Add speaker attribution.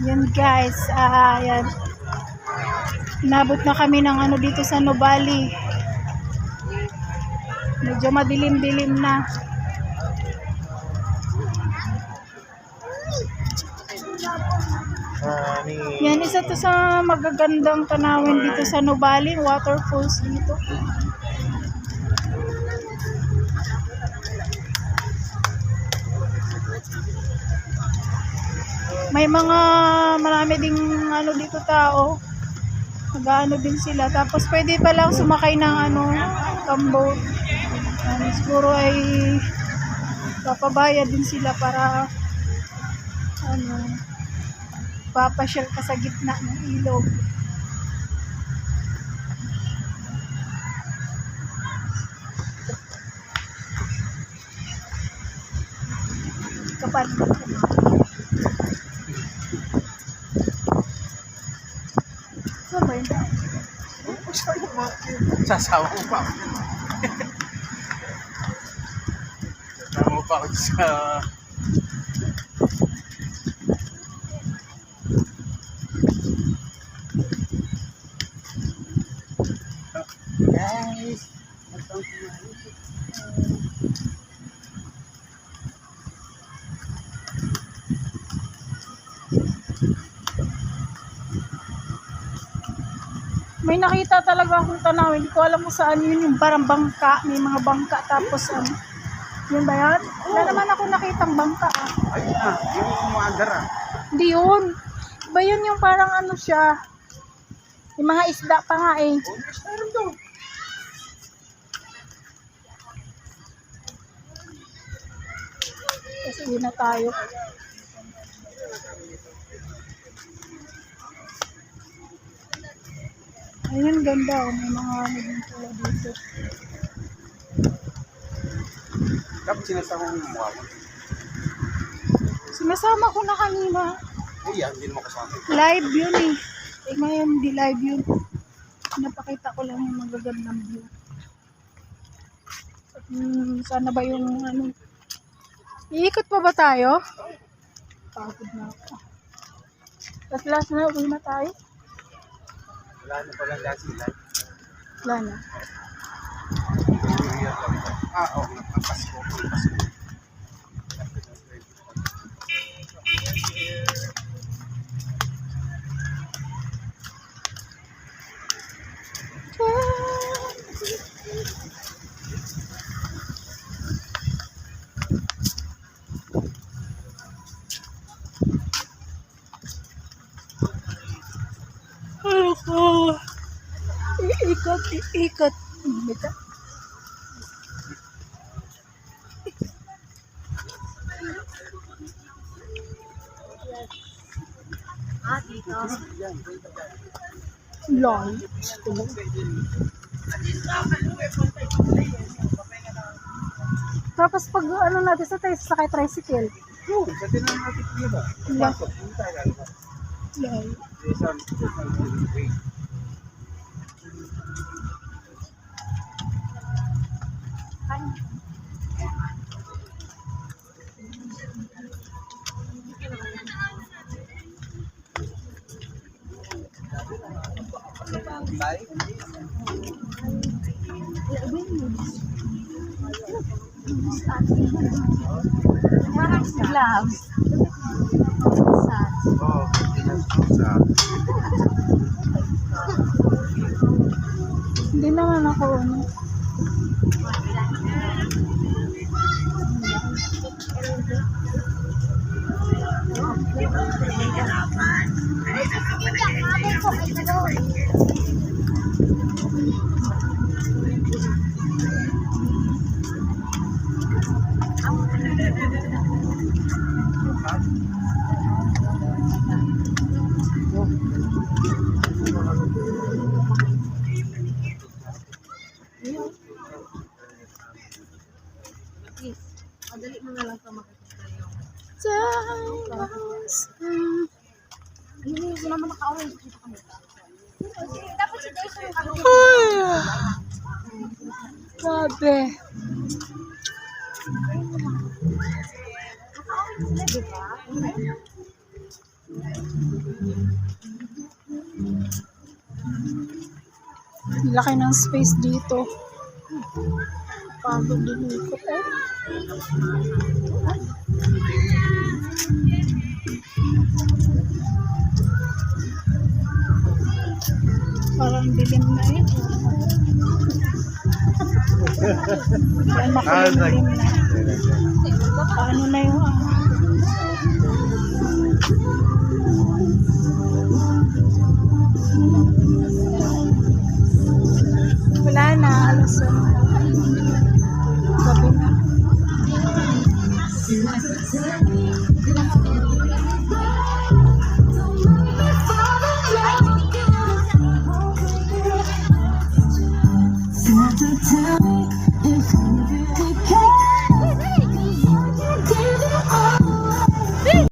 Speaker 1: Yan guys, yan. Inabot na kami ng ano dito sa Nubali. Medyo madilim-dilim na. Yan, isa to sa magagandang tanawin dito sa Nubali, waterfalls dito. May mga marami ding ano dito tao. Nag-ano din sila. Tapos pwede pa lang sumakay ng ano, boat. Siguro ay papabayad din sila para ano, papasyal ka sa gitna ng ilog. Kapag saan ba yun?
Speaker 2: Sasawa ko pa. Sasawa pa ako sa... Guys,
Speaker 1: may nakita talaga akong tanawin. Hindi ko alam kung saan yun, yung parang bangka. May mga bangka tapos yun ba yan? Wala naman ako nakitang bangka
Speaker 2: ayun na, yung umaandar ah.
Speaker 1: Hindi yun. Iba yun yung parang ano siya. Yung mga isda pa nga eh. Kasi yun na tayo. Ayun, ganda. May mga naging tula dito.
Speaker 2: Kapag sinasama mo yung mukha mo.
Speaker 1: Sinasama ko na kanina.
Speaker 2: Eh yan, hindi naman kasama.
Speaker 1: Live yun eh. Eh ngayon, di live yun. Napakita ko lang yung magagandang view. At, sana ba yung ano. Iikot pa ba tayo? Pagod na ako. At last na, uwi na tayo.
Speaker 2: Wala na pala lahat sila.
Speaker 1: Wala na.
Speaker 2: Oo, Pasko.
Speaker 1: Iikot. Bita. Long. Tapos pag ano natin sa tayo sa tricycle.
Speaker 2: Oo, sa tinan natin dito. Pasok, hindi tayo lalabas.
Speaker 1: Long. Gloves.
Speaker 2: Oo, sa
Speaker 1: Hindi naman ako ano.
Speaker 3: Madali mo na lang ito makikita yung... Hindi ko naman naka-orange dito kami. Dapat si Jason yung
Speaker 1: Grabe.
Speaker 3: Di ba?
Speaker 1: Laki ng space dito. Pagod din ikot eh. Parang dilim na eh. Yan, makulimlim na. Paano na yung wala na, alas gabi na.